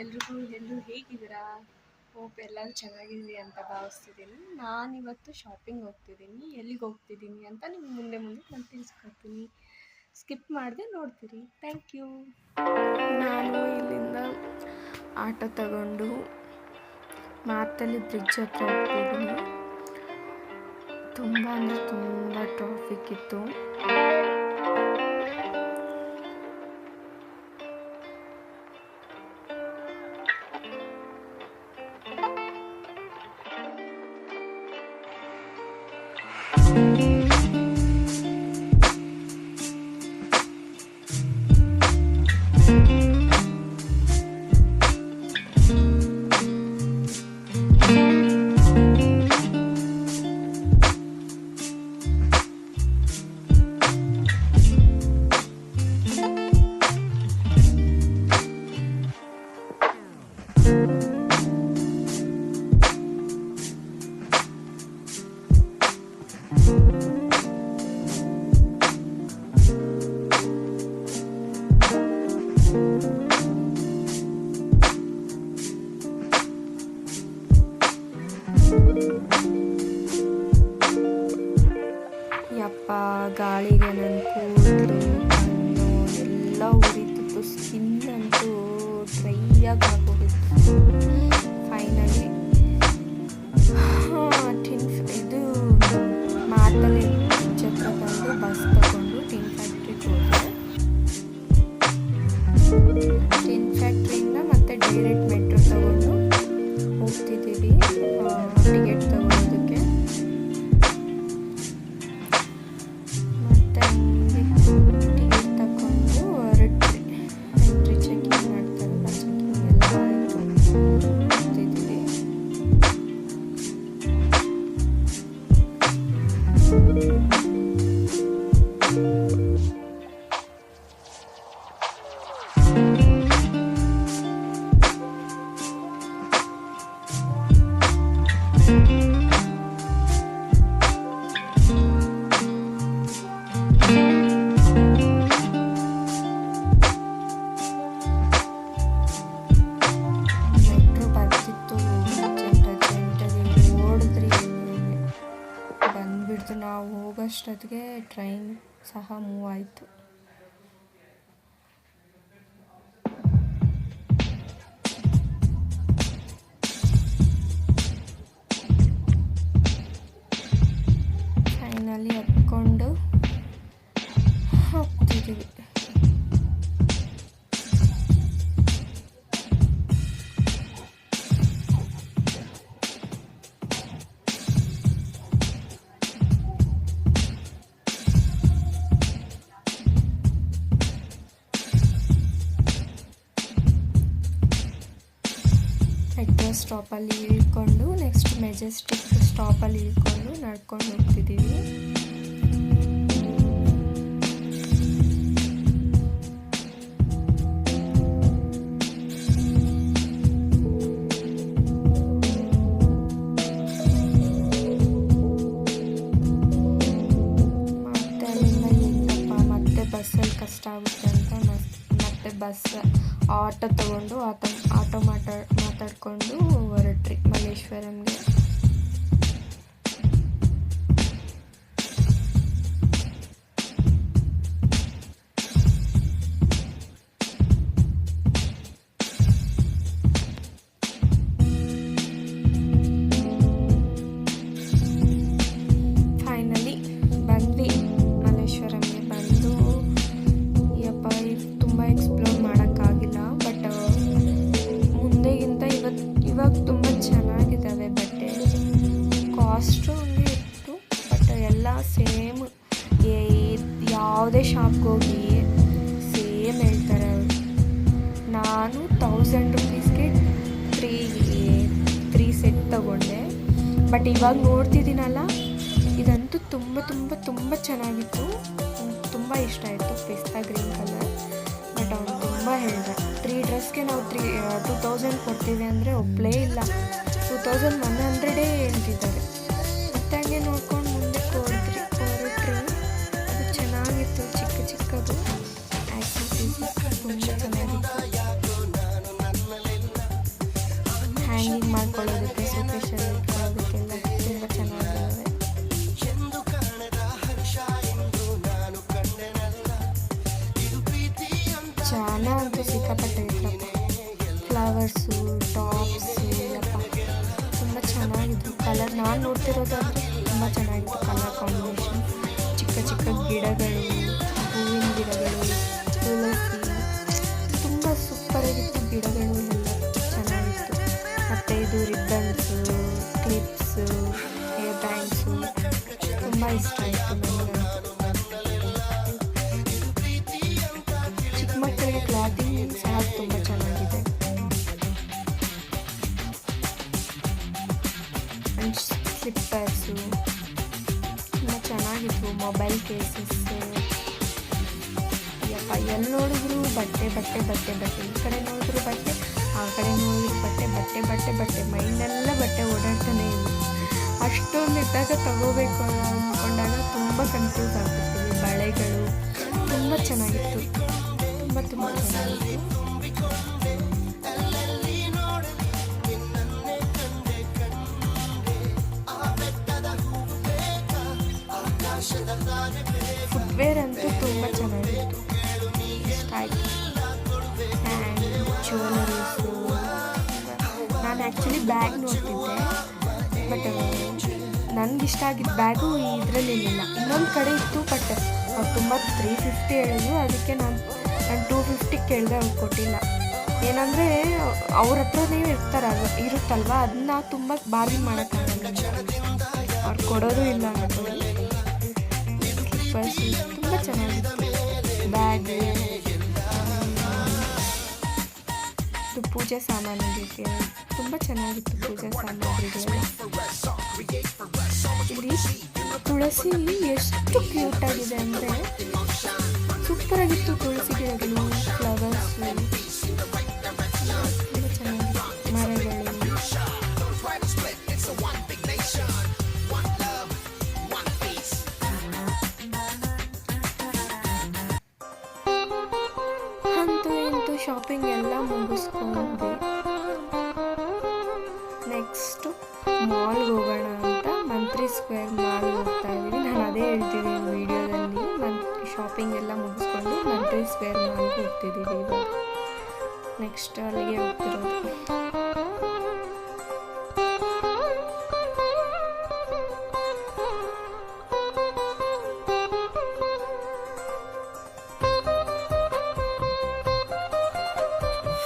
ಎಲ್ಲರೂ ಹೇಗಿದ್ದೀರಾ? ಹೋಪ್ ಎಲ್ಲರೂ ಚೆನ್ನಾಗಿದ್ದೀರಿ ಅಂತ ಭಾವಿಸ್ತಿದ್ದೀನಿ. ನಾನಿವತ್ತು ಶಾಪಿಂಗ್ ಹೋಗ್ತಿದ್ದೀನಿ. ಎಲ್ಲಿಗೆ ಹೋಗ್ತಿದ್ದೀನಿ ಅಂತ ನಿಮ್ಗೆ ಮುಂದೆ ನಾನು ತಿಳಿಸ್ಕೊಡ್ತೀನಿ. ಸ್ಕಿಪ್ ಮಾಡದೆ ನೋಡ್ತೀರಿ. Thank you. ನಾನು ಇಲ್ಲಿಂದ ಆಟೋ ತಗೊಂಡು ಮಾರ್ತಳ್ಳಿ ಬ್ರಿಡ್ಜ್ ಹತ್ರ ಹೋಗ್ತಿದ್ದೀನಿ. ತುಂಬ ಅಂದರೆ ತುಂಬ ಟ್ರಾಫಿಕ್ ಇತ್ತು. ಯಪ್ಪ, ಗಾಳಿಗೆ ನನ್ನ ಕೂದಲು ಕಣ್ಣು ಎಲ್ಲ ಉರಿತಿತ್ತು. ಸ್ಕಿನ್ ಅಂತೂ ಡ್ರೈ ಆಗೋಗಿತ್ತು. ಫೈನಲಿ ಇದು ಮಾತಲ್ಲಿ ಹತ್ರ ಬಂದು ಬಸ್ ತಗೊಂಡು ಟಿನ್ ಫ್ಯಾಕ್ಟ್ರಿಗೆ ಹೋದೆ. ಟಿನ್ ಫ್ಯಾಕ್ಟ್ರಿಯಿಂದ ಮತ್ತೆ ಡೈರೆಕ್ಟ್ ಮೆಟ್ರೋ ತಗೊಂಡು ಹೋಗ್ತಿದ್ದೀವಿ ಟಿಕೆಟ್ ತಗೊಳ್ಳೋದಕ್ಕೆ. ಮತ್ತು ಟಿಕೆಟ್ ತಗೊಂಡು ಹೊರಟ್ರಿ. ಎಂಟ್ರಿ ಚೆಕಿಂಗ್ ಮಾಡ್ತಾರಲ್ಲ, ಚೆಕಿಂಗ್ ಎಲ್ಲ ಆಯಿತು. ಹೋಗ್ತಿದ್ದೀವಿ. ಮೆಟ್ರೋ ಬರ್ತಿತ್ತು. ಅರ್ಜೆಂಟಾಗಿ ಓಡಿದ್ರಿ, ಬಂದ್ಬಿಡ್ತು. ನಾವು ಹೋಗೋಷ್ಟೊತ್ತಿಗೆ ಟ್ರೈನ್ ಸಹ ಮೂವ್ ಆಯಿತು. ಫೈನಲಿ ಹತ್ಕೊಂಡು ಹೋಗ್ತಿದ್ದೀವಿ. ಮೆಟ್ರೋ ಸ್ಟಾಪಲ್ಲಿ ಇಳ್ಕೊಂಡು ನೆಕ್ಸ್ಟ್ ಮೆಜೆಸ್ಟಿಕ್ ಸ್ಟಾಪಲ್ಲಿ ಇಳ್ಕೊಂಡು ನಡ್ಕೊಂಡು ಹೋಗ್ತಿದ್ದೀವಿ. ಮತ್ತೆ ಅಲ್ಲಿಂದ ಏನಪ್ಪ ಮತ್ತೆ ಬಸ್ಸಲ್ಲಿ ಕಷ್ಟ ಆಗುತ್ತೆ ಅಂತ ಮತ್ತೆ ಬಸ್ ಆಟೋ ತಗೊಂಡು ಆಟೋ ಮಾತಾಡಿಕೊಂಡು ಹೊರಟ್ರಿ ಮಲ್ಲೇಶ್ವರಂಗೆ. ಫೈನಲಿ ಬಂದ್ವಿ ಮಲ್ಲೇಶ್ವರಂಗೆ. ಬಂದು ಯಪ್ಪ ತುಂಬ ಎಕ್ಸ್ಪ್ಲೋರ್ ಮಾಡೋಕ್ಕಾಗಿಲ್ಲ. ಬಟ್ ಮುಂದೆಗಿಂತ ಇವಾಗ ತುಂಬ ಚೆನ್ನಾಗಿದ್ದಾವೆ ಬಟ್ಟೆ. ಕಾಸ್ಟು ಹಂಗೆ ಇತ್ತು, ಬಟ್ ಎಲ್ಲ ಸೇಮ್. ಯಾವುದೇ ಶಾಪ್ಗೆ ಹೋಗಿ ಸೇಮ್ ಹೇಳ್ತಾರೆ ಅವರು. ನಾನು 1000 ರೂಪೀಸ್ಗೆ ತ್ರೀ ಸೆಟ್ ತಗೊಂಡೆ. ಬಟ್ ಇವಾಗ ನೋಡ್ತಿದ್ದೀನಲ್ಲ, ಇದಂತೂ ತುಂಬ ತುಂಬ ತುಂಬ ಚೆನ್ನಾಗಿತ್ತು. ತುಂಬ ಇಷ್ಟ ಆಯಿತು, ಪಿಸ್ತಾ ಗ್ರೀನ್ ಕಲರ್. ಬಟ್ ಅವನು ತುಂಬ ಹೇಳ್ದ 3 ಡ್ರೆಸ್ಗೆ ನಾವು 2000 ಕೊಡ್ತೀವಿ ಅಂದರೆ ಒಪ್ಪಲೇ ಇಲ್ಲ. 2100 ಹೇಳ್ತಿದ್ದಾರೆ. ಮತ್ತೆ ಹಂಗೆ ನೋಡ್ಕೊಂಡು ಮುಂದಕ್ಕೆ ಹೊರಟ್ರಿ. ಅದು ಚೆನ್ನಾಗಿತ್ತು, ಚಿಕ್ಕದು ಆ್ಯಕ್ಟಿವಿಟೀಸ್ ತುಂಬ ಚೆನ್ನಾಗಿತ್ತು. ಅಂತೂ ಸಿಕ್ಕಾಪಟ್ಟೆ ಇತ್ತಪ್ಪ. ಫ್ಲವರ್ಸು, ಟಾಪ್ಸು, ಅಪ್ಪ ತುಂಬ ಚೆನ್ನಾಗಿತ್ತು. ಕಲರ್ ನಾನು ನೋಡ್ತಿರೋದಾದರೆ ತುಂಬ ಚೆನ್ನಾಗಿತ್ತು ಕಲರ್ ಕಾಂಬಿನೇಷನ್. ಚಿಕ್ಕ ಚಿಕ್ಕ ಗಿಡಗಳು, ಹೂವಿನ ಗಿಡಗಳು, ತುಳಸಿ, ತುಂಬ ಸೂಪರಾಗಿತ್ತು. ಗಿಡಗಳು ಎಲ್ಲ ಚೆನ್ನಾಗಿತ್ತು. ಮತ್ತು ಇದು ರಿಬ್ಬನ್ಸು, ಕ್ಲಿಪ್ಸು, ಹೇರ್ ಬ್ಯಾಂಡ್ಸು ತುಂಬ ಇಷ್ಟ ಆಯಿತು ನನಗಂತೂ. ಚಿಕ್ಕ ಮಕ್ಕಳಿಗೆ ಕ್ಲಾತಿಂಗ್ ಸಹ ತುಂಬ ಚೆನ್ನಾಗಿದೆ. ಆ್ಯಂಡ್ ಸ್ಲಿಪ್ಪರ್ಸು ತುಂಬ ಚೆನ್ನಾಗಿತ್ತು. ಮೊಬೈಲ್ ಕೇಸಸ್ಸು, ಯಪ್ಪ ಎಲ್ಲಿ ನೋಡಿದ್ರು ಬಟ್ಟೆ ಬಟ್ಟೆ ಬಟ್ಟೆ ಬಟ್ಟೆ, ಈ ಕಡೆ ನೋಡಿದ್ರು ಬಟ್ಟೆ, ಆ ಕಡೆ ನೋಡಿದ್ರು ಬಟ್ಟೆ ಬಟ್ಟೆ ಬಟ್ಟೆ ಬಟ್ಟೆ, ಮೈಂಡೆಲ್ಲ ಬಟ್ಟೆ ಓಡಾಡ್ತಾನೆ ಇಲ್ಲ. ಅಷ್ಟೊಂದು ಇದ್ದಾಗ ತಗೋಬೇಕು ಅಂದ್ಕೊಂಡಾಗ ತುಂಬ ಕನ್ಫ್ಯೂಸ್ ಆಗ್ಬಿಡ್ತೀವಿ. ಬಳೆಗಳು ತುಂಬ ಚೆನ್ನಾಗಿತ್ತು, ತುಂಬ ತುಂಬ ಚೆನ್ನಾಗಿತ್ತು. ಫುಟ್ವೇರ್ ಅಂತೂ ತುಂಬ ಚೆನ್ನಾಗಿತ್ತು, ಇಷ್ಟ ಆಯಿತು. ಆ್ಯಂಡ್ ಜ್ಯುವೆಲರೀಸು, ನಾನು ಆ್ಯಕ್ಚುಲಿ ಬ್ಯಾಗ್ ನೋಡ್ತಿದ್ದೆ, ಬಟ್ ನನಗಿಷ್ಟ ಆಗಿದ್ದ ಬ್ಯಾಗು ಇದರಲ್ಲಿರಲಿಲ್ಲ. ಇನ್ನೊಂದು ಕಡೆ ಇತ್ತು, ಬಟ್ ಅವ್ರು ತುಂಬ 350 ಹೇಳಿದ್ರು. ಅದಕ್ಕೆ ನಾನು 250 ಕೇಳಿದೆ, ಅವ್ರು ಕೊಟ್ಟಿಲ್ಲ. ಏನಂದರೆ ಅವ್ರ ಹತ್ರನೇ ಇರುತ್ತಲ್ವ, ಅದನ್ನ ತುಂಬ ಬಾರ್ಗಿನ್ ಮಾಡೋಕ್ಕಾಗಲ್ಲ, ಅವ್ರು ಕೊಡೋದು ಇಲ್ಲ ಅಂದ್ಕೊಳ್ಳಿ. ಸ್ಲಿಪ್ಪರ್ಸು ತುಂಬ ಚೆನ್ನಾಗಿತ್ತು. ಬ್ಯಾಗ್, ಇದು ಪೂಜೆ ಸಾಮಾನುಗಳಿಗೆ ತುಂಬ ಚೆನ್ನಾಗಿತ್ತು. ಪೂಜೆ ಸಾಮಗ್ರಿಗಳು ಇಲ್ಲಿ ತುಳಸಿ ಎಷ್ಟು ಕ್ಯೂಟಾಗಿದೆ ಅಂದರೆ ಸೂಪರಾಗಿತ್ತು. ತುಳಸಿ ಗಿಡಗಳು, ಫ್ಲವರ್ಸು ತುಂಬ ಚೆನ್ನಾಗಿತ್ತು. ಮರಗಳು, ಅಂತೂ ಇಂತೂ ಶಾಪಿಂಗ್ ಎಲ್ಲ ಮುಗಿಸ್ಕೊಂಡ್ವಿ. ನೆಕ್ಸ್ಟು ಮಾಲ್ಗೆ ಹೋಗೋಣ ಅಂತ ಮಂತ್ರಿ ಸ್ಕ್ವೇರ್ ಮಾಲ್ಗೆ ಹೋಗ್ತಾ ಇದ್ದೀವಿ. ನಾನು ಅದೇ ಹೇಳ್ತಿದ್ದೀನಿ ವಿಡಿಯೋದಲ್ಲಿ. ಶಾಪಿಂಗ್ ಎಲ್ಲ ಮುಗಿಸ್ಕೊಂಡು ಮಂತ್ರಿ ಸ್ಕ್ವೇರ್ ಮಾಲ್ಗೆ ಹೋಗ್ತಿದ್ದೀವಿ ಇವಾಗ. ನೆಕ್ಸ್ಟ್ ಅಲ್ಲಿಗೆ ಹೋಗ್ತಿರೋದು.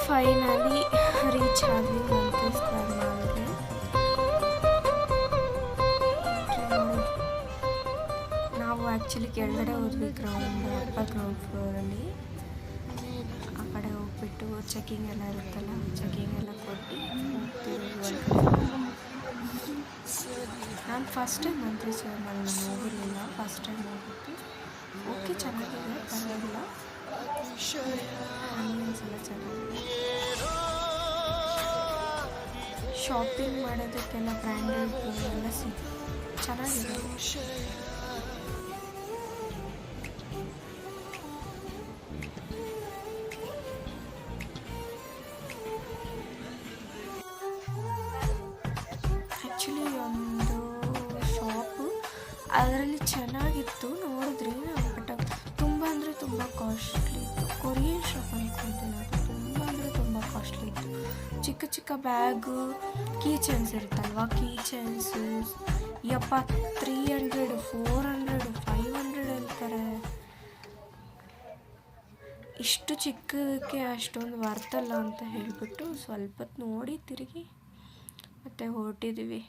ಫೈನಲಿ ರೀಚ್ ಆದ್ವಿ ಮಂತ್ರಿ ಸ್ಕ್ವೇರ್ ಮಾಲ್ಗೆ. ನಾವು ಆ್ಯಕ್ಚುಲಿ ಕೆಳಗಡೆ ಹೋದ್ವಿ, ಗ್ರೌಂಡ್ ಫ್ಲೋರಲ್ಲಿ. ಆ ಕಡೆ ಹೋಗ್ಬಿಟ್ಟು ಚೆಕಿಂಗ್ ಎಲ್ಲ ಇರುತ್ತಲ್ಲ, ಚೆಕಿಂಗ್ ಎಲ್ಲ ಕೊಟ್ಟು ಹೋಗ್ತೀವಿ. ನಾನು ಫಸ್ಟ್ ಟೈಮ್ ಮಂತ್ರಿ ಸ್ಕ್ವೇರ್ ಮಾಲ್ ಹೋಗಿರಲಿಲ್ಲ, ಫಸ್ಟ್ ಟೈಮ್ ಹೋಗಿದ್ದು. ಓಕೆ, ಚೆನ್ನಾಗಿದೆ, ಪರವಾಗಿಲ್ಲ. ಆಂಬಿಯನ್ಸ್ ಎಲ್ಲ ಚೆನ್ನಾಗಿದೆ. ಶಾಪಿಂಗ್ ಮಾಡೋದಕ್ಕೆಲ್ಲ ಬ್ರ್ಯಾಂಡೆಡ್ ಎಲ್ಲ ಚೆನ್ನಾಗಿದೆ. ಆ್ಯಕ್ಚುಲಿ ಒಂದು ಶಾಪು ಅದರಲ್ಲಿ ಚೆನ್ನಾಗಿತ್ತು, ನೋಡಿದ್ರಿ. ಬಟ್ ತುಂಬ ಅಂದರೆ ತುಂಬ ಕಾಸ್ಟ್ಲಿ ಇತ್ತು. ಕೊರಿಯನ್ ಶಾಪ್ ಅಂದ್ಕೊಳ್ತೀನಿ, ಅದು ತುಂಬ ಅಂದರೆ ತುಂಬ ಕಾಸ್ಟ್ಲಿ ಇತ್ತು. ಚಿಕ್ಕ ಚಿಕ್ಕ ಬ್ಯಾಗು, ಕೀ ಚೈನ್ಸ್ ಇರುತ್ತಲ್ವ, ಕೀ ಚೈನ್ಸು ಯಪ್ಪ 300, 400, 500 ಹೇಳ್ತಾರೆ. ಇಷ್ಟು ಚಿಕ್ಕದಕ್ಕೆ ಅಷ್ಟೊಂದು ವರ್ತಲ್ಲ ಅಂತ ಹೇಳಿಬಿಟ್ಟು ಸ್ವಲ್ಪ ಹೊತ್ತು ನೋಡಿ ತಿರುಗಿ ಮತ್ತೆ ಹೊರಟಿದ್ದೀವಿ.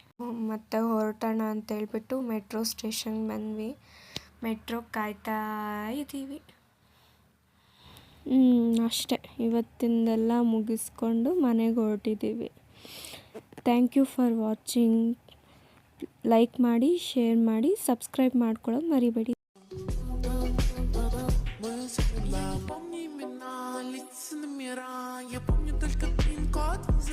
ಮತ್ತೆ ಹೊರಟೋಣ ಅಂತ ಹೇಳ್ಬಿಟ್ಟು ಮೆಟ್ರೋ ಸ್ಟೇಷನ್ಗೆ ಬಂದ್ವಿ. ಮೆಟ್ರೋ ಕಾಯ್ತಾ ಇದ್ದೀವಿ. ಅಷ್ಟೇ, ಇವತ್ತಿಂದೆಲ್ಲ ಮುಗಿಸ್ಕೊಂಡು ಮನೆಗೆ ಹೊರಟಿದ್ದೀವಿ. Thank you for watching. Like ಮಾಡಿ, ಶೇರ್ ಮಾಡಿ, ಸಬ್ಸ್ಕ್ರೈಬ್ ಮಾಡ್ಕೊಳ್ಳೋದು ಮರಿಬೇಡಿ.